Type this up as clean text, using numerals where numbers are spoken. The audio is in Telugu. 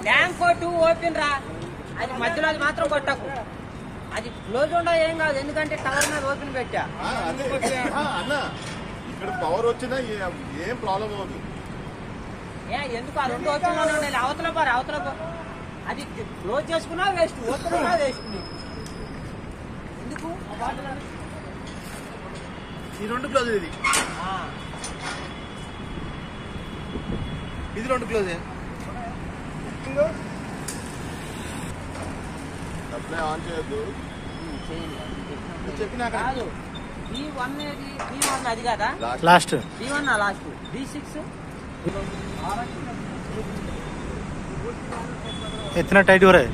ట్యాంక్ 2 ఓపెన్ రా, అది మధ్యలో అది మాత్రం కొట్టకు, అది క్లోజ్ ఉండదు ఏం కాదు, ఎందుకంటే టవర్ మీద ఓపెన్ పెట్టా. అన్న ఇక్కడ పవర్ వచ్చినా ఏం ప్రాబ్లం అవ్వదు. ఎందుకు ఆ 2 ఓపెన్ ఉండాలి, అవతల పారు అవతల పారు, అది క్లోజ్ చేసుకున్నా వేస్ట్, ఓపెన్ వేస్ట్. ఎందుకు ఈ 2 క్లోజ్, ఇది 2 క్లోజ్ అప్లై ఆన్ చేయొద్దు చెప్పినా కాదు. B1 అది కదా లాస్ట్, B1 లాస్ట్, B6 इतना टाइट हो रहा है।